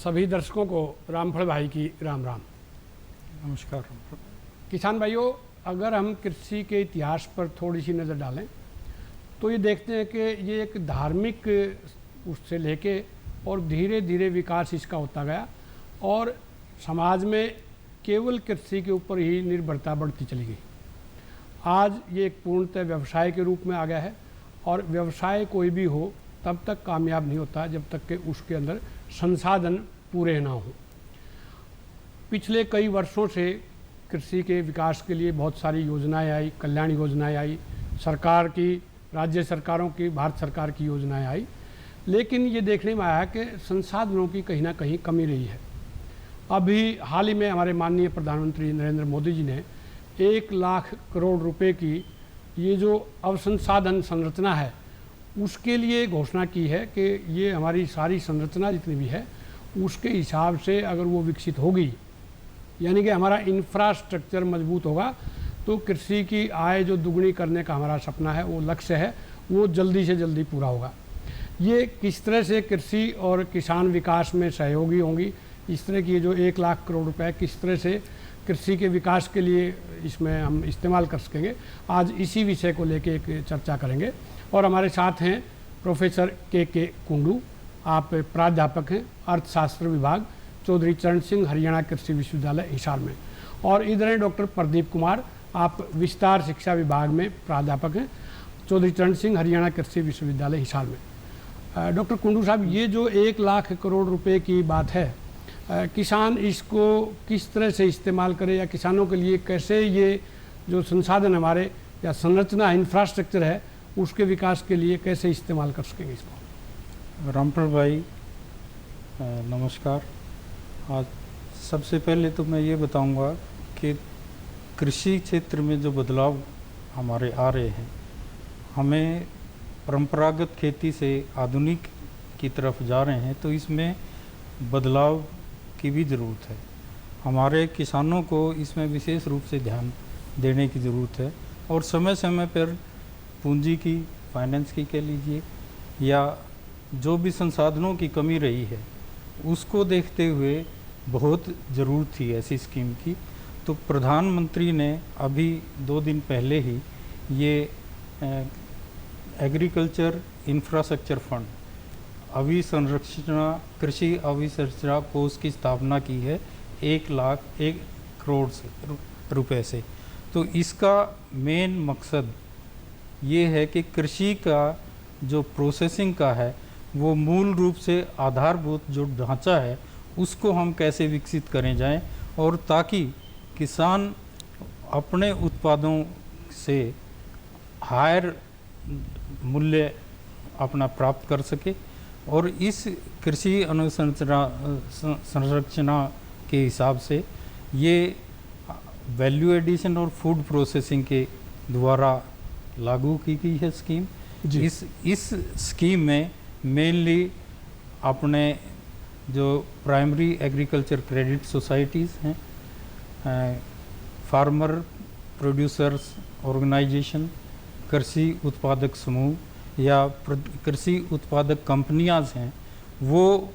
सभी दर्शकों को रामफल भाई की राम राम। नमस्कार। किसान भाइयों, अगर हम कृषि के इतिहास पर थोड़ी सी नज़र डालें तो ये देखते हैं कि ये एक धार्मिक उससे लेके और धीरे धीरे विकास इसका होता गया और समाज में केवल कृषि के ऊपर ही निर्भरता बढ़ती चली गई। आज ये एक पूर्णतः व्यवसाय के रूप में आ गया है और व्यवसाय कोई भी हो तब तक कामयाब नहीं होता जब तक कि उसके अंदर संसाधन पूरे ना हो। पिछले कई वर्षों से कृषि के विकास के लिए बहुत सारी योजनाएं आई, कल्याण योजनाएं आई, सरकार की, राज्य सरकारों की, भारत सरकार की योजनाएं आई, लेकिन ये देखने में आया कि संसाधनों की कहीं ना कहीं कमी रही है। अभी हाल ही में हमारे माननीय प्रधानमंत्री नरेंद्र मोदी जी ने 1 लाख करोड़ रुपए की ये जो अवसंसाधन संरचना है उसके लिए घोषणा की है कि ये हमारी सारी संरचना जितनी भी है उसके हिसाब से अगर वो विकसित होगी, यानी कि हमारा इंफ्रास्ट्रक्चर मजबूत होगा, तो कृषि की आय जो दुगनी करने का हमारा सपना है, वो लक्ष्य है, वो जल्दी से जल्दी पूरा होगा। ये किस तरह से कृषि और किसान विकास में सहयोगी होंगी, इस तरह की जो 1 लाख करोड़ रुपए किस तरह से कृषि के विकास के लिए इसमें हम इस्तेमाल कर सकेंगे, आज इसी विषय को लेके एक चर्चा करेंगे। और हमारे साथ हैं प्रोफेसर के कुंडू, आप प्राध्यापक हैं अर्थशास्त्र विभाग, चौधरी चरण सिंह हरियाणा कृषि विश्वविद्यालय हिसार में, और इधर हैं डॉक्टर प्रदीप कुमार, आप विस्तार शिक्षा विभाग में प्राध्यापक हैं, चौधरी चरण सिंह हरियाणा कृषि विश्वविद्यालय हिसार में। डॉक्टर कुंडू साहब, ये जो 1 लाख करोड़ रुपए की बात है, किसान इसको किस तरह से इस्तेमाल करे या किसानों के लिए कैसे ये जो संसाधन हमारे या संरचना इंफ्रास्ट्रक्चर है उसके विकास के लिए कैसे इस्तेमाल कर सकेंगे इसको? रामफल भाई नमस्कार। आज सबसे पहले तो मैं ये बताऊंगा कि कृषि क्षेत्र में जो बदलाव हमारे आ रहे हैं, हमें परंपरागत खेती से आधुनिक की तरफ जा रहे हैं, तो इसमें बदलाव की भी ज़रूरत है। हमारे किसानों को इसमें विशेष रूप से ध्यान देने की ज़रूरत है और समय समय पर पूंजी की, फाइनेंस की कह लीजिए, या जो भी संसाधनों की कमी रही है उसको देखते हुए बहुत ज़रूरत थी ऐसी स्कीम की। तो प्रधानमंत्री ने अभी 2 दिन पहले ही ये एग्रीकल्चर इंफ्रास्ट्रक्चर फंड अभिसंरचना कृषि अभिसंरचना कोष की स्थापना की है 1 लाख 1 करोड़ रुपए से। तो इसका मेन मकसद ये है कि कृषि का जो प्रोसेसिंग का है वो मूल रूप से आधारभूत जो ढांचा है उसको हम कैसे विकसित करें जाएं, और ताकि किसान अपने उत्पादों से हायर मूल्य अपना प्राप्त कर सके और इस कृषि संरचना के हिसाब से ये वैल्यू एडिशन और फूड प्रोसेसिंग के द्वारा लागू की गई है स्कीम। इस स्कीम में मेनली अपने जो प्राइमरी एग्रीकल्चर क्रेडिट सोसाइटीज़ हैं, फार्मर प्रोड्यूसर्स ऑर्गेनाइजेशन, कृषि उत्पादक समूह या कृषि उत्पादक कंपनियां हैं, वो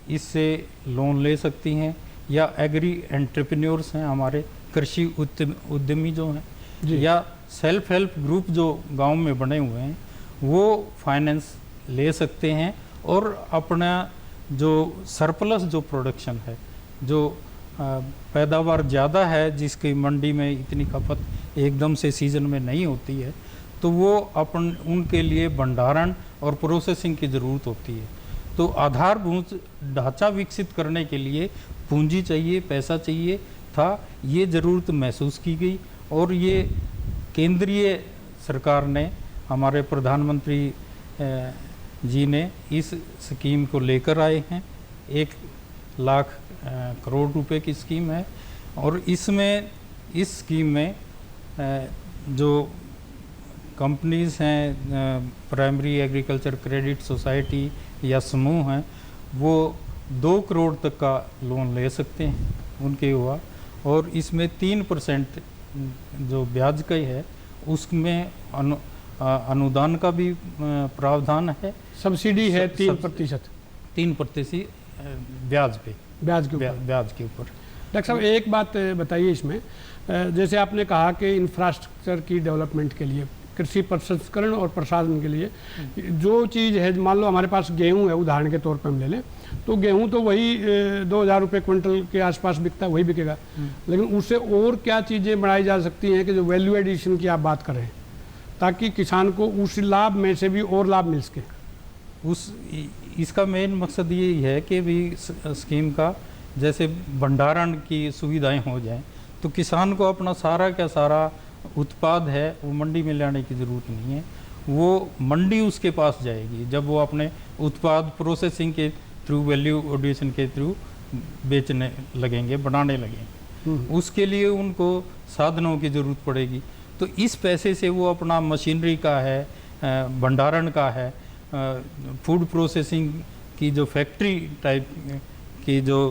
इससे लोन ले सकती हैं, या एग्री एंटरप्रेन्योर्स हैं हमारे कृषि उद्यमी जो हैं, या सेल्फ हेल्प ग्रुप जो गांव में बने हुए हैं वो फाइनेंस ले सकते हैं और अपना जो सरप्लस जो प्रोडक्शन है, जो पैदावार ज़्यादा है, जिसकी मंडी में इतनी खपत एकदम से सीज़न में नहीं होती है, तो वो उनके लिए भंडारण और प्रोसेसिंग की ज़रूरत होती है। तो आधारभूत ढांचा विकसित करने के लिए पूंजी चाहिए, पैसा चाहिए था, ये ज़रूरत महसूस की गई और ये केंद्रीय सरकार ने, हमारे प्रधानमंत्री जी ने इस स्कीम को लेकर आए हैं। 1 लाख करोड़ रुपए की स्कीम है और इसमें इस स्कीम में जो कंपनीज़ हैं, प्राइमरी एग्रीकल्चर क्रेडिट सोसाइटी या समूह हैं, वो 2 करोड़ तक का लोन ले सकते हैं उनके हुआ, और इसमें 3% जो ब्याज का है उसमें अनुदान का भी प्रावधान है। सब्सिडी है 3%। 3% ब्याज पे, ब्याज के ऊपर। ब्याज के ऊपर। डॉक्टर साहब एक बात बताइए इसमें, जैसे आपने कहा कि इंफ्रास्ट्रक्चर की डेवलपमेंट के लिए, कृषि प्रसंस्करण और प्रसारण के लिए जो चीज़ है, मान लो हमारे पास गेहूं है, उदाहरण के तौर पे हम ले लें, तो गेहूं तो वही 2000 रुपये क्विंटल के आसपास बिकता है, वही बिकेगा। लेकिन उससे और क्या चीज़ें बढ़ाई जा सकती हैं कि जो वैल्यू एडिशन की आप बात कर रहे हैं, ताकि किसान को उस लाभ में से भी और लाभ मिल सके? इसका मेन मकसद यही है कि भी स्कीम का जैसे भंडारण की सुविधाएं हो जाएं, तो किसान को अपना सारा का सारा उत्पाद है वो मंडी में लाने की ज़रूरत नहीं है, वो मंडी उसके पास जाएगी जब वो अपने उत्पाद प्रोसेसिंग के थ्रू, वैल्यू एडिशन के थ्रू बेचने लगेंगे, बनाने लगेंगे। उसके लिए उनको साधनों की ज़रूरत पड़ेगी, तो इस पैसे से वो अपना मशीनरी का है, भंडारण का है, फूड प्रोसेसिंग की जो फैक्ट्री टाइप की जो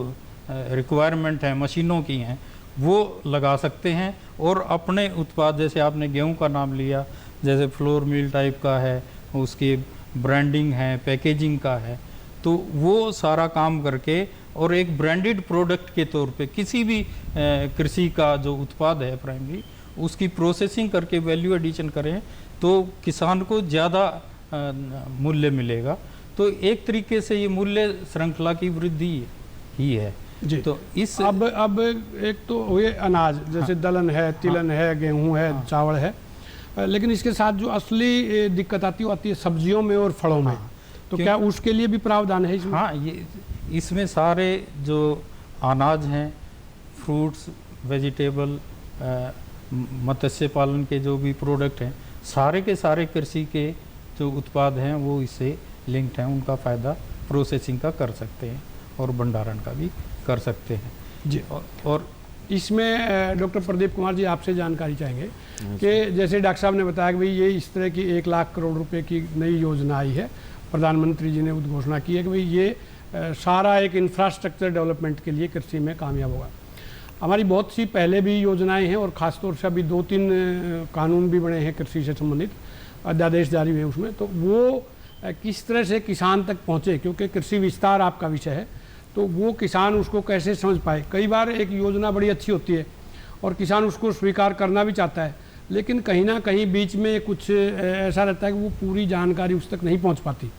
रिक्वायरमेंट है मशीनों की हैं, वो लगा सकते हैं और अपने उत्पाद, जैसे आपने गेहूं का नाम लिया, जैसे फ्लोर मिल टाइप का है, उसकी ब्रांडिंग है, पैकेजिंग का है, तो वो सारा काम करके और एक ब्रांडेड प्रोडक्ट के तौर पे किसी भी कृषि का जो उत्पाद है प्राइमरी, उसकी प्रोसेसिंग करके वैल्यू एडिशन करें तो किसान को ज़्यादा मूल्य मिलेगा। तो एक तरीके से ये मूल्य श्रृंखला की वृद्धि ही है जी। तो इस अब एक तो हुए अनाज, जैसे दलहन है, तिलहन है, गेहूं है, चावल है, लेकिन इसके साथ जो असली दिक्कत आती है सब्जियों में और फलों में, तो क्या उसके लिए भी प्रावधान है इसमें? हाँ, ये इसमें सारे जो अनाज हैं, फ्रूट्स, वेजिटेबल, मत्स्य पालन के जो भी प्रोडक्ट हैं, सारे के सारे कृषि के जो उत्पाद हैं वो इससे लिंक्ड हैं, उनका फ़ायदा प्रोसेसिंग का कर सकते हैं और भंडारण का भी कर सकते हैं जी। और इसमें डॉक्टर प्रदीप कुमार जी आपसे जानकारी चाहेंगे कि जैसे डॉक्टर साहब ने बताया कि भाई ये इस तरह की 1 लाख करोड़ रुपए की नई योजना आई है, प्रधानमंत्री जी ने उद्घोषणा की है कि भाई ये सारा एक इंफ्रास्ट्रक्चर डेवलपमेंट के लिए कृषि में कामयाब होगा। हमारी बहुत सी पहले भी योजनाएं हैं और ख़ासतौर से अभी 2-3 कानून भी बने हैं कृषि से संबंधित, अध्यादेश जारी हुए उसमें, तो वो किस तरह से किसान तक पहुँचे, क्योंकि कृषि विस्तार आपका विषय है, तो वो किसान उसको कैसे समझ पाए। कई बार एक योजना बड़ी अच्छी होती है और किसान उसको स्वीकार करना भी चाहता है, लेकिन कहीं ना कहीं बीच में कुछ ऐसा रहता है कि वो पूरी जानकारी उस तक नहीं पहुंच पाती।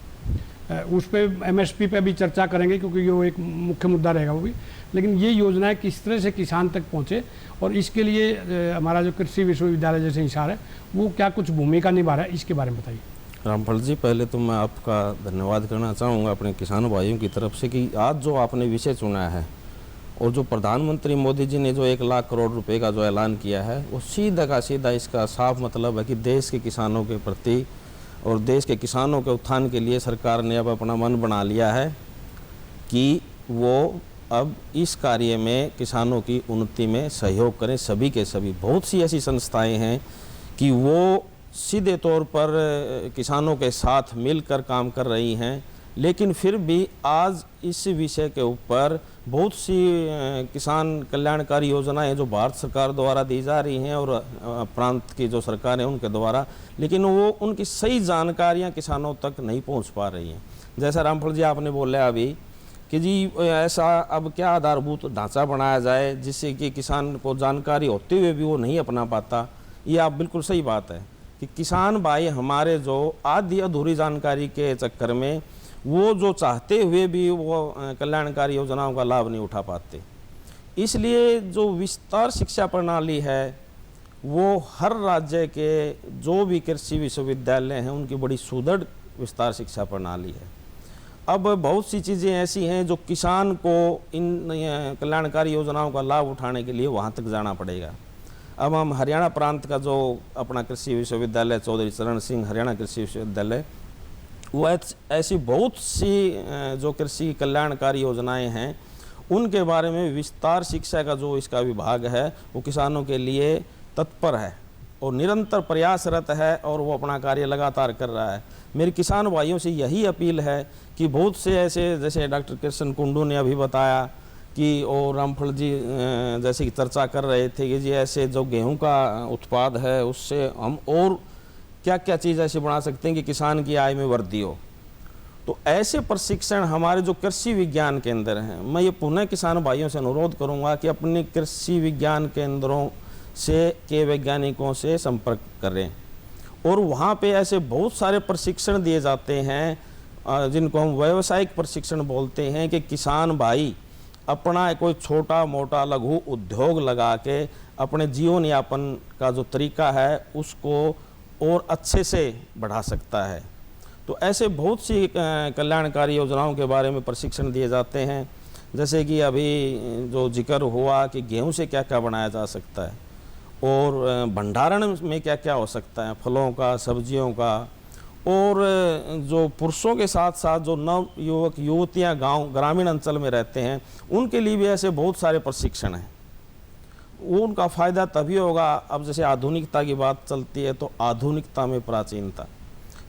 उस पर MSP पे भी चर्चा करेंगे क्योंकि वो एक मुख्य मुद्दा रहेगा वो भी, लेकिन ये योजनाएं किस तरह से किसान तक पहुँचे और इसके लिए हमारा जो कृषि विश्वविद्यालय जैसे हिसार है वो क्या कुछ भूमिका निभा रहा है, इसके बारे में बताइए। रामफल जी, पहले तो मैं आपका धन्यवाद करना चाहूँगा अपने किसान भाइयों की तरफ से कि आज जो आपने विषय चुना है और जो प्रधानमंत्री मोदी जी ने जो 1 लाख करोड़ रुपए का जो ऐलान किया है, वो सीधा का सीधा इसका साफ मतलब है कि देश के किसानों के प्रति और देश के किसानों के उत्थान के लिए सरकार ने अब अपना मन बना लिया है कि वो अब इस कार्य में किसानों की उन्नति में सहयोग करें। सभी के सभी बहुत सी ऐसी संस्थाएँ हैं कि वो सीधे तौर पर किसानों के साथ मिलकर काम कर रही हैं, लेकिन फिर भी आज इस विषय के ऊपर बहुत सी किसान कल्याणकारी योजनाएं हैं जो भारत सरकार द्वारा दी जा रही हैं और प्रांत की जो सरकार है उनके द्वारा, लेकिन वो उनकी सही जानकारियां किसानों तक नहीं पहुंच पा रही हैं। जैसा रामफल जी आपने बोला अभी कि जी ऐसा अब क्या आधारभूत ढांचा बनाया जाए जिससे कि किसान को जानकारी होते हुए भी वो नहीं अपना पाता, ये आप बिल्कुल सही बात है कि किसान भाई हमारे जो आधी अधूरी जानकारी के चक्कर में वो जो चाहते हुए भी वो कल्याणकारी योजनाओं का लाभ नहीं उठा पाते। इसलिए जो विस्तार शिक्षा प्रणाली है वो हर राज्य के जो भी कृषि विश्वविद्यालय हैं उनकी बड़ी सुदृढ़ विस्तार शिक्षा प्रणाली है। अब बहुत सी चीज़ें ऐसी हैं जो किसान को इन कल्याणकारी योजनाओं का लाभ उठाने के लिए वहाँ तक जाना पड़ेगा। अब हम हरियाणा प्रांत का जो अपना कृषि विश्वविद्यालय चौधरी चरण सिंह हरियाणा कृषि विश्वविद्यालय, वो ऐसी बहुत सी जो कृषि कल्याणकारी योजनाएं हैं उनके बारे में विस्तार शिक्षा का जो इसका विभाग है वो किसानों के लिए तत्पर है और निरंतर प्रयासरत है और वो अपना कार्य लगातार कर रहा है। मेरे किसान भाइयों से यही अपील है कि बहुत से ऐसे, जैसे डॉक्टर कृष्ण कुंडू ने अभी बताया कि और रामफल जी जैसे कि चर्चा कर रहे थे कि जी ऐसे जो गेहूं का उत्पाद है उससे हम और क्या क्या चीज़ ऐसी बना सकते हैं कि किसान की आय में वृद्धि हो। तो ऐसे प्रशिक्षण हमारे जो कृषि विज्ञान केंद्र हैं, मैं ये पुनः किसान भाइयों से अनुरोध करूंगा कि अपने कृषि विज्ञान केंद्रों से के वैज्ञानिकों से संपर्क करें और वहाँ पे ऐसे बहुत सारे प्रशिक्षण दिए जाते हैं जिनको हम व्यावसायिक प्रशिक्षण बोलते हैं कि किसान भाई अपना कोई छोटा मोटा लघु उद्योग लगा के अपने जीवन यापन का जो तरीका है उसको और अच्छे से बढ़ा सकता है। तो ऐसे बहुत सी कल्याणकारी योजनाओं के बारे में प्रशिक्षण दिए जाते हैं, जैसे कि अभी जो जिक्र हुआ कि गेहूं से क्या क्या बनाया जा सकता है और भंडारण में क्या क्या हो सकता है, फलों का, सब्जियों का, और जो पुरुषों के साथ साथ जो नव युवक युवतियाँ गांव ग्रामीण अंचल में रहते हैं उनके लिए भी ऐसे बहुत सारे प्रशिक्षण हैं। उनका फ़ायदा तभी होगा, अब जैसे आधुनिकता की बात चलती है तो आधुनिकता में प्राचीनता,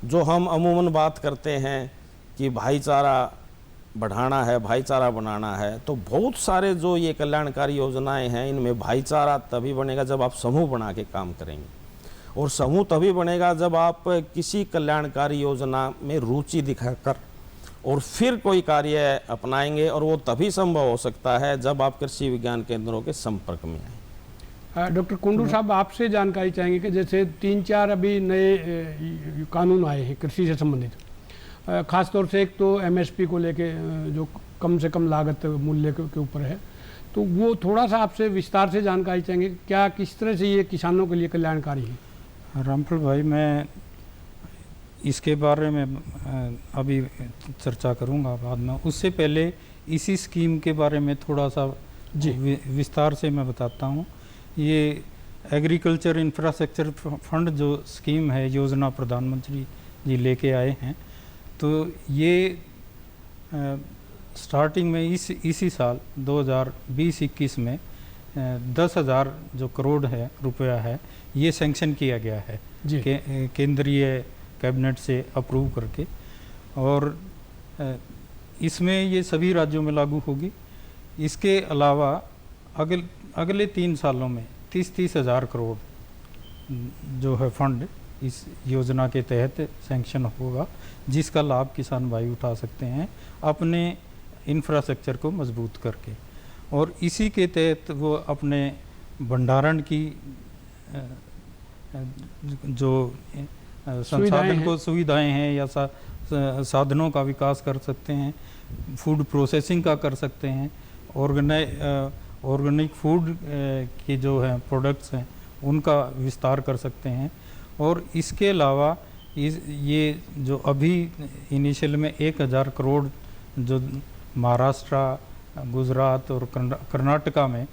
जो हम अमूमन बात करते हैं कि भाईचारा बढ़ाना है, भाईचारा बनाना है, तो बहुत सारे जो ये कल्याणकारी योजनाएं हैं इनमें भाईचारा तभी बनेगा जब आप समूह बना के काम करेंगे, और समूह तभी बनेगा जब आप किसी कल्याणकारी योजना में रुचि दिखाकर और फिर कोई कार्य अपनाएंगे, और वो तभी संभव हो सकता है जब आप कृषि विज्ञान केंद्रों के संपर्क में आएँ। डॉक्टर कुंडू साहब, आपसे जानकारी चाहेंगे कि जैसे 3-4 अभी नए कानून आए हैं कृषि से संबंधित, ख़ास तौर से एक तो एमएसपी को लेके जो कम से कम लागत मूल्य के ऊपर है, तो वो थोड़ा सा आपसे विस्तार से जानकारी चाहेंगे, क्या किस तरह से ये किसानों के लिए कल्याणकारी है? रामफल भाई, मैं इसके बारे में अभी चर्चा करूंगा बाद में। उससे पहले इसी स्कीम के बारे में थोड़ा सा विस्तार से मैं बताता हूं। ये एग्रीकल्चर इंफ्रास्ट्रक्चर फंड जो स्कीम है, योजना प्रधानमंत्री जी लेके आए हैं, तो ये स्टार्टिंग में इसी साल 2020-21 में 10,000 जो करोड़ है रुपया है, ये सैंक्शन किया गया है केंद्रीय कैबिनेट से अप्रूव करके, और इसमें ये सभी राज्यों में लागू होगी। इसके अलावा अगले 3 सालों में 30,000 करोड़ जो है फंड इस योजना के तहत सैंक्शन होगा, जिसका लाभ किसान भाई उठा सकते हैं अपने इंफ्रास्ट्रक्चर को मजबूत करके, और इसी के तहत वो अपने भंडारण की जो संसाधन को सुविधाएं हैं या साधनों का विकास कर सकते हैं, फूड प्रोसेसिंग का कर सकते हैं, ऑर्गेनिक फूड के जो है प्रोडक्ट्स हैं उनका विस्तार कर सकते हैं। और इसके अलावा ये जो अभी इनिशियल में 1,000 करोड़ जो महाराष्ट्र, गुजरात और कर्नाटका में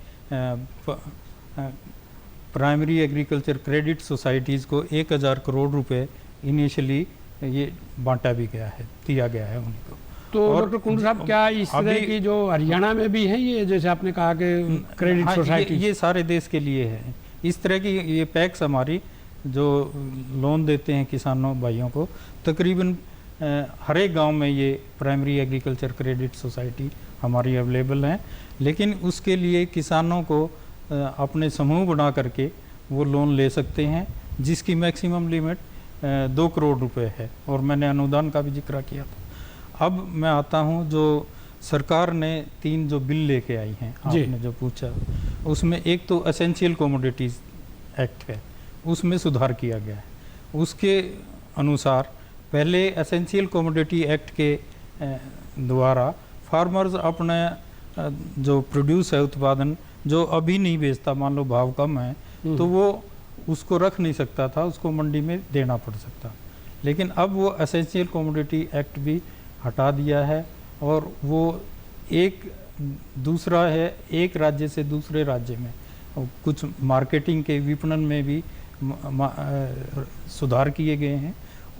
प्राइमरी एग्रीकल्चर क्रेडिट सोसाइटीज़ को 1,000 करोड़ रुपए इनिशियली ये बांटा भी गया है, दिया गया है उनको। तो डॉक्टर कुंडू साहब, क्या इस तरह की जो हरियाणा में भी है ये, जैसे आपने कहा कि क्रेडिट सोसाइटी, ये सारे देश के लिए है इस तरह की ये पैक्स हमारी जो लोन देते हैं किसानों भाइयों को, तकरीबन हर एक गांव में ये प्राइमरी एग्रीकल्चर क्रेडिट सोसाइटी हमारी अवेलेबल है। लेकिन उसके लिए किसानों को अपने समूह बना करके वो लोन ले सकते हैं, जिसकी मैक्सिमम लिमिट 2 करोड़ रुपए है, और मैंने अनुदान का भी जिक्र किया था। अब मैं आता हूँ जो सरकार ने 3 जो बिल लेके आई हैं, आपने जो पूछा, उसमें एक तो एसेंशियल कमोडिटीज़ एक्ट है, उसमें सुधार किया गया है। उसके अनुसार पहले एसेंशियल कमोडिटी एक्ट के द्वारा फार्मर्स अपने जो प्रोड्यूस है, उत्पादन जो अभी नहीं बेचता, मान लो भाव कम है तो वो उसको रख नहीं सकता था, उसको मंडी में देना पड़ सकता। लेकिन अब वो एसेंशियल कमोडिटी एक्ट भी हटा दिया है, और वो दूसरा है एक राज्य से दूसरे राज्य में कुछ मार्केटिंग के विपणन में भी सुधार किए गए हैं।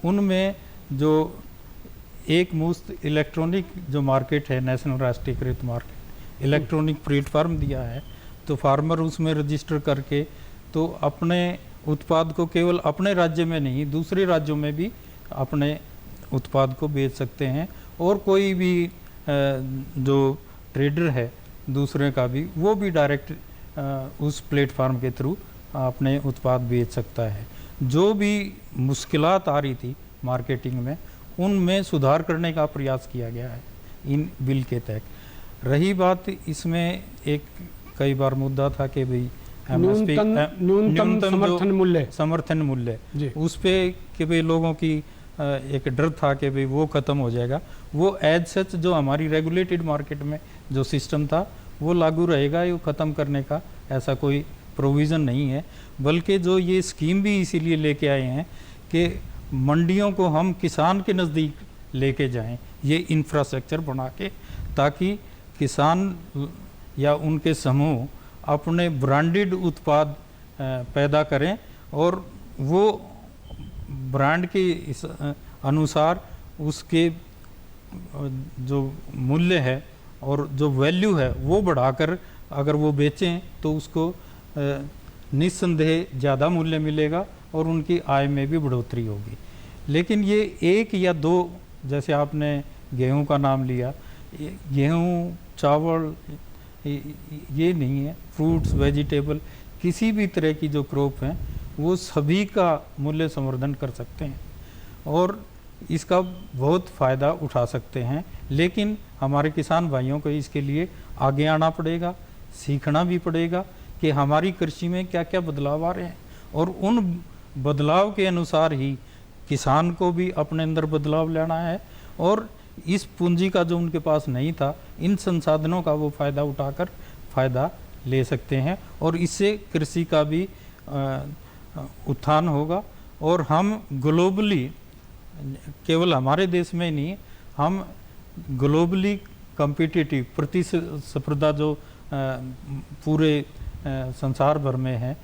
उनमें जो एक मुश्त इलेक्ट्रॉनिक जो मार्केट है, नेशनल राष्ट्रीयकृत मार्केट, इलेक्ट्रॉनिक प्लेटफार्म दिया है, तो फार्मर उसमें रजिस्टर करके तो अपने उत्पाद को केवल अपने राज्य में नहीं दूसरे राज्यों में भी अपने उत्पाद को बेच सकते हैं, और कोई भी जो ट्रेडर है दूसरे का भी, वो भी डायरेक्ट उस प्लेटफार्म के थ्रू अपने उत्पाद बेच सकता है। जो भी मुश्किलात आ रही थी मार्केटिंग में, उनमें सुधार करने का प्रयास किया गया है इन बिल के तहत। रही बात इसमें एक कई बार मुद्दा था कि भाई MSP न्यूनतम समर्थन मूल्य जी। उस पे कि भाई लोगों की एक डर था कि भाई वो ख़त्म हो जाएगा। वो एज सच जो हमारी रेगुलेटेड मार्केट में जो सिस्टम था वो लागू रहेगा, ये ख़त्म करने का ऐसा कोई प्रोविज़न नहीं है। बल्कि जो ये स्कीम भी इसीलिए लेके आए हैं कि मंडियों को हम किसान के नज़दीक लेके जाएं, ये इंफ्रास्ट्रक्चर बना के, ताकि किसान या उनके समूह अपने ब्रांडेड उत्पाद पैदा करें और वो ब्रांड के इस अनुसार उसके जो मूल्य है और जो वैल्यू है वो बढ़ाकर अगर वो बेचें तो उसको निस्संदेह ज़्यादा मूल्य मिलेगा और उनकी आय में भी बढ़ोतरी होगी। लेकिन ये एक या दो, जैसे आपने गेहूं का नाम लिया, गेहूं चावल ये नहीं है, फ्रूट्स वेजिटेबल किसी भी तरह की जो क्रॉप हैं वो सभी का मूल्य संवर्धन कर सकते हैं और इसका बहुत फ़ायदा उठा सकते हैं। लेकिन हमारे किसान भाइयों को इसके लिए आगे आना पड़ेगा, सीखना भी पड़ेगा कि हमारी कृषि में क्या क्या बदलाव आ रहे हैं और उन बदलाव के अनुसार ही किसान को भी अपने अंदर बदलाव लाना है और इस पूंजी का जो उनके पास नहीं था, इन संसाधनों का वो फ़ायदा उठाकर फ़ायदा ले सकते हैं और इससे कृषि का भी उत्थान होगा। और हम ग्लोबली, केवल हमारे देश में नहीं, हम ग्लोबली कॉम्पिटिटिव प्रतिस्पर्धा जो पूरे संसार भर में है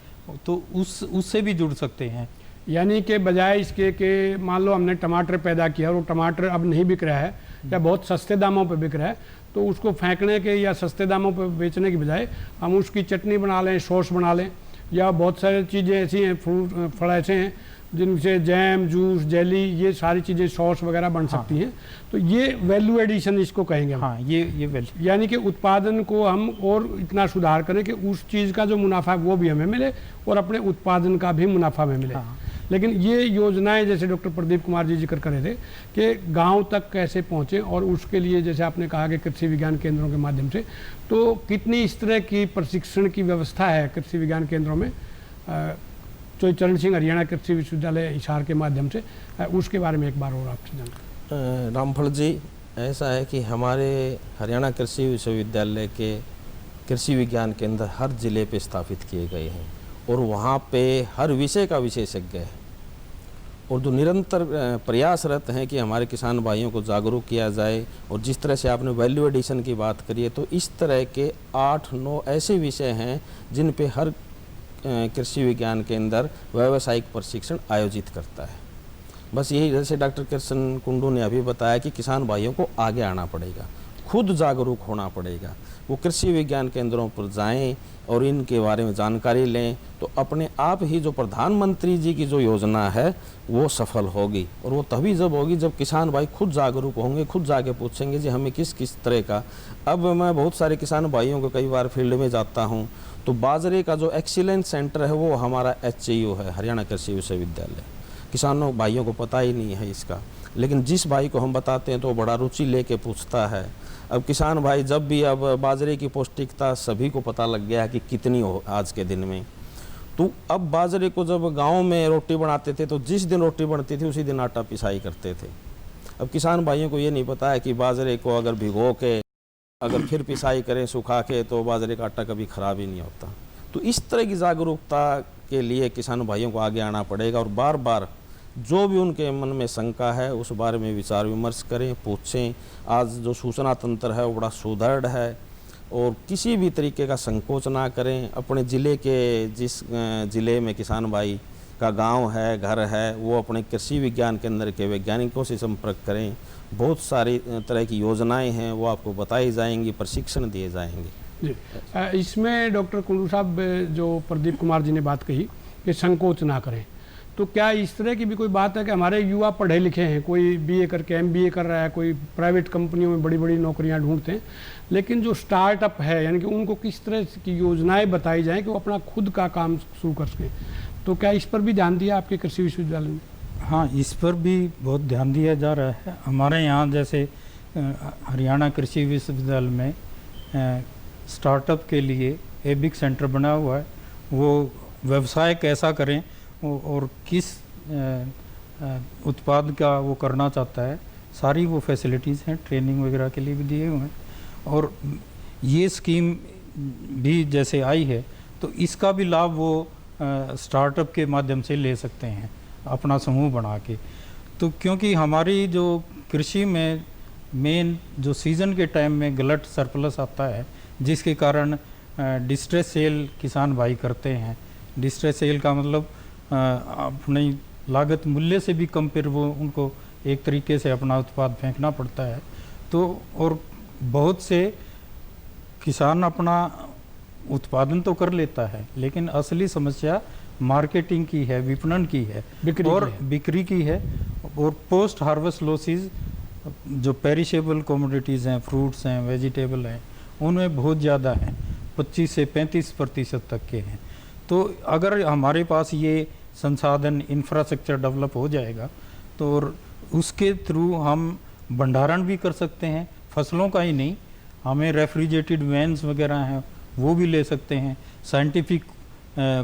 तो उससे भी जुड़ सकते हैं। यानी कि बजाय इसके कि मान लो हमने टमाटर पैदा किया और वो टमाटर अब नहीं बिक रहा है या बहुत सस्ते दामों पे बिक रहा है, तो उसको फेंकने के या सस्ते दामों पे बेचने की बजाय हम उसकी चटनी बना लें, सॉस बना लें, या बहुत सारी चीज़ें ऐसी हैं, फ्रूट फल ऐसे हैं जिनसे जैम, जूस, जेली, ये सारी चीज़ें सॉस वगैरह बन सकती हैं। तो ये वैल्यू एडिशन इसको कहेंगे हम। हाँ, ये वैल्यू, यानी कि उत्पादन को हम और इतना सुधार करें कि उस चीज़ का जो मुनाफा है वो भी हमें मिले और अपने उत्पादन का भी मुनाफा हमें मिले। हाँ। लेकिन ये योजनाएं जैसे डॉक्टर प्रदीप कुमार जी जिक्र कर रहे थे कि गांव तक कैसे पहुँचें, और उसके लिए जैसे आपने कहा कि कृषि विज्ञान केंद्रों के माध्यम से, तो कितनी इस तरह की प्रशिक्षण की व्यवस्था है कृषि विज्ञान केंद्रों में जो चरण सिंह हरियाणा कृषि विश्वविद्यालय हिसार के माध्यम से, उसके बारे में एक बार और आपसे जानकारी। रामफल जी, ऐसा है कि हमारे हरियाणा कृषि विश्वविद्यालय के कृषि विज्ञान केंद्र हर जिले पे स्थापित किए गए हैं और वहाँ पे हर विषय का विशेषज्ञ है और जो निरंतर प्रयासरत हैं कि हमारे किसान भाइयों को जागरूक किया जाए। और जिस तरह से आपने वैल्यू एडिशन की बात करी है, तो इस तरह के 8-9 ऐसे विषय हैं जिन पे हर कृषि विज्ञान केंद्र व्यावसायिक प्रशिक्षण आयोजित करता है। बस यही, जैसे डॉक्टर कृष्ण कुंडू ने अभी बताया कि किसान भाइयों को आगे आना पड़ेगा, खुद जागरूक होना पड़ेगा, वो कृषि विज्ञान केंद्रों पर जाएं और इनके बारे में जानकारी लें, तो अपने आप ही जो प्रधानमंत्री जी की जो योजना है वो सफल होगी। और वो तभी जब होगी जब किसान भाई खुद जागरूक होंगे, खुद जाके पूछेंगे जी हमें किस किस तरह का। अब मैं बहुत सारे किसान भाइयों को कई बार फील्ड में जाता हूँ तो बाजरे का जो एक्सीलेंस सेंटर है वो हमारा HCU है, हरियाणा कृषि विश्वविद्यालय। किसानों भाइयों को पता ही नहीं है इसका, लेकिन जिस भाई को हम बताते हैं तो बड़ा रुचि लेके पूछता है। अब किसान भाई जब भी, अब बाजरे की पौष्टिकता सभी को पता लग गया है कि कितनी हो आज के दिन में। तो अब बाजरे को जब गांव में रोटी बनाते थे तो जिस दिन रोटी बनती थी उसी दिन आटा पिसाई करते थे। अब किसान भाइयों को ये नहीं पता है कि बाजरे को अगर भिगो के अगर फिर पिसाई करें सुखा के तो बाजरे का आटा कभी ख़राब ही नहीं होता। तो इस तरह की जागरूकता के लिए किसान भाइयों को आगे आना पड़ेगा और बार बार जो भी उनके मन में शंका है उस बारे में विचार विमर्श करें, पूछें। आज जो सूचना तंत्र है वो बड़ा सुदृढ़ है और किसी भी तरीके का संकोच ना करें। अपने ज़िले के जिस ज़िले में किसान भाई का गांव है, घर है, वो अपने कृषि विज्ञान केंद्र के वैज्ञानिकों से संपर्क करें। बहुत सारी तरह की योजनाएं हैं वो आपको बताई जाएंगी, प्रशिक्षण दिए जाएंगे। जी, इसमें डॉक्टर कुंडू साहब जो प्रदीप कुमार जी ने बात कही कि संकोच ना करें, तो क्या इस तरह की भी कोई बात है कि हमारे युवा पढ़े लिखे हैं, कोई BA करके MBA कर रहा है, कोई प्राइवेट कंपनियों में बड़ी बड़ी नौकरियां ढूंढते हैं, लेकिन जो स्टार्टअप है यानी कि उनको किस तरह की योजनाएं बताई जाएं कि वो अपना खुद का काम शुरू कर सकें, तो क्या इस पर भी ध्यान दिया आपके कृषि विश्वविद्यालय में? हाँ, इस पर भी बहुत ध्यान दिया जा रहा है। हमारे यहाँ जैसे हरियाणा कृषि विश्वविद्यालय में स्टार्टअप के लिए एबिक सेंटर बना हुआ है। वो व्यवसाय कैसा करें और किस उत्पाद का वो करना चाहता है, सारी वो फैसिलिटीज़ हैं, ट्रेनिंग वगैरह के लिए भी दिए हुए हैं। और ये स्कीम भी जैसे आई है तो इसका भी लाभ वो स्टार्टअप के माध्यम से ले सकते हैं अपना समूह बना के। तो क्योंकि हमारी जो कृषि में मेन जो सीज़न के टाइम में गलत सरप्लस आता है, जिसके कारण डिस्ट्रेस सेल किसान भाई करते हैं। डिस्ट्रेस सेल का मतलब अपनी लागत मूल्य से भी कम पर वो उनको एक तरीके से अपना उत्पाद फेंकना पड़ता है। तो और बहुत से किसान अपना उत्पादन तो कर लेता है, लेकिन असली समस्या मार्केटिंग की है, विपणन की है, बिक्री की है। और पोस्ट हार्वेस्ट लॉसेस जो पेरिशेबल कमोडिटीज़ हैं, फ्रूट्स हैं, वेजिटेबल हैं, उनमें बहुत ज़्यादा हैं, 25 से 35% तक के हैं। तो अगर हमारे पास ये संसाधन इंफ्रास्ट्रक्चर डेवलप हो जाएगा तो और उसके थ्रू हम भंडारण भी कर सकते हैं, फसलों का ही नहीं, हमें रेफ्रिजरेटेड वैन्स वगैरह हैं वो भी ले सकते हैं, साइंटिफिक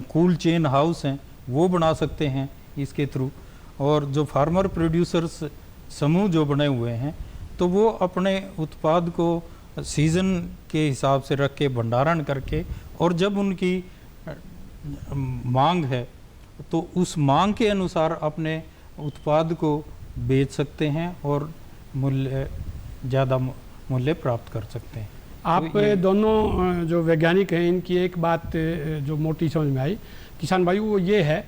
कूल चेन हाउस हैं वो बना सकते हैं इसके थ्रू। और जो फार्मर प्रोड्यूसर्स समूह जो बने हुए हैं तो वो अपने उत्पाद को सीज़न के हिसाब से रख के भंडारण करके, और जब उनकी मांग है तो उस मांग के अनुसार अपने उत्पाद को बेच सकते हैं और मूल्य ज़्यादा मूल्य प्राप्त कर सकते हैं। आप तो दोनों जो वैज्ञानिक हैं, इनकी एक बात जो मोटी समझ में आई किसान भाई, वो ये है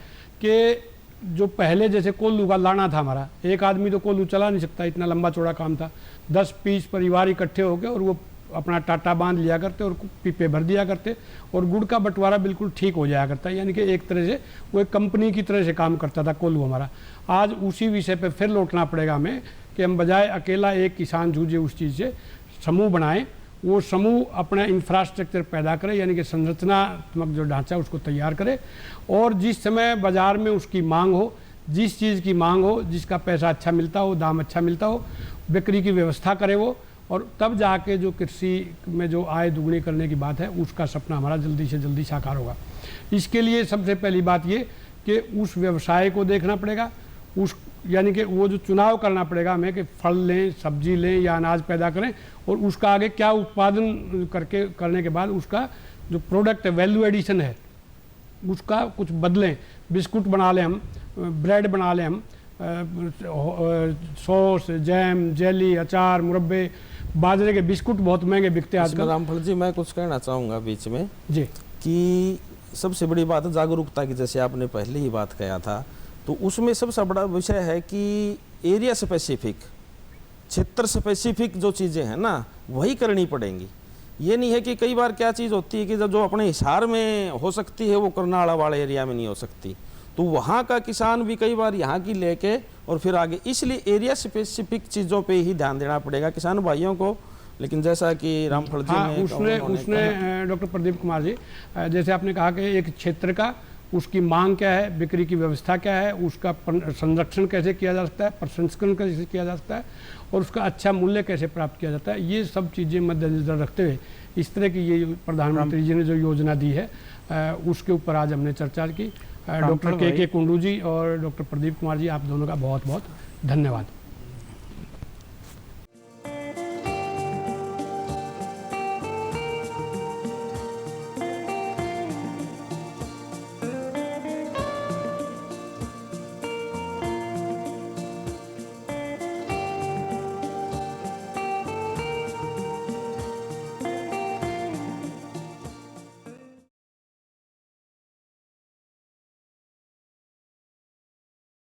कि जो पहले जैसे कोल्हू का लाना था हमारा, एक आदमी तो कोल्हू चला नहीं सकता, इतना लंबा चौड़ा काम था। 10-20 परिवार इकट्ठे होकर और वो अपना टाटा बांध लिया करते और पीपे भर दिया करते और गुड़ का बंटवारा बिल्कुल ठीक हो जाया करता है। यानी कि एक तरह से वो एक कंपनी की तरह से काम करता था कोल्हू हमारा। आज उसी विषय पे फिर लौटना पड़ेगा हमें कि हम बजाय अकेला एक किसान जूझे उस चीज़ से, समूह बनाएं, वो समूह अपना इंफ्रास्ट्रक्चर पैदा करे, यानी कि संरचनात्मक जो ढांचा उसको तैयार करे, और जिस समय बाज़ार में उसकी मांग हो, जिस चीज़ की मांग हो, जिसका पैसा अच्छा मिलता हो, दाम अच्छा मिलता हो, बिक्री की व्यवस्था करे वो, और तब जाके जो कृषि में जो आय दुगनी करने की बात है उसका सपना हमारा जल्दी से जल्दी साकार होगा। इसके लिए सबसे पहली बात ये कि उस व्यवसाय को देखना पड़ेगा, उस यानी कि वो जो चुनाव करना पड़ेगा हमें कि फल लें, सब्जी लें या अनाज पैदा करें, और उसका आगे क्या उत्पादन करने के बाद उसका जो प्रोडक्ट है, वैल्यू एडिशन है, उसका कुछ बदलें। बिस्कुट बना लें हम, ब्रेड बना लें हम, सॉस, जैम, जेली, अचार, मुरब्बे, बाजरे के बिस्कुट बहुत महंगे बिकते हैं आजकल। रामफल जी, मैं कुछ कहना चाहूँगा बीच में जी, कि सबसे बड़ी बात है जागरूकता की। जैसे आपने पहले ही बात कहा था, तो उसमें सबसे बड़ा विषय है कि एरिया स्पेसिफिक, क्षेत्र स्पेसिफिक जो चीज़ें हैं ना, वही करनी पड़ेंगी। ये नहीं है कि कई बार क्या चीज़ होती है कि जो अपने हिसार में हो सकती है वो करनाड़ा वाले एरिया में नहीं हो सकती, तो वहाँ का किसान भी कई बार यहाँ की लेके और फिर आगे, इसलिए एरिया स्पेसिफिक चीज़ों पे ही ध्यान देना पड़ेगा किसान भाइयों को। लेकिन जैसा कि रामफल जी ने उसने डॉक्टर प्रदीप कुमार जी, जैसे आपने कहा कि एक क्षेत्र का उसकी मांग क्या है, बिक्री की व्यवस्था क्या है, उसका संरक्षण कैसे किया जा सकता है, प्रसंस्करण कैसे किया जा सकता है, और उसका अच्छा मूल्य कैसे प्राप्त किया जाता है, ये सब चीज़ें मद्देनजर रखते हुए इस तरह की ये प्रधानमंत्री जी ने जो योजना दी है उसके ऊपर आज हमने चर्चा की। डॉक्टर के कुंडू जी और डॉक्टर प्रदीप कुमार जी, आप दोनों का बहुत बहुत धन्यवाद।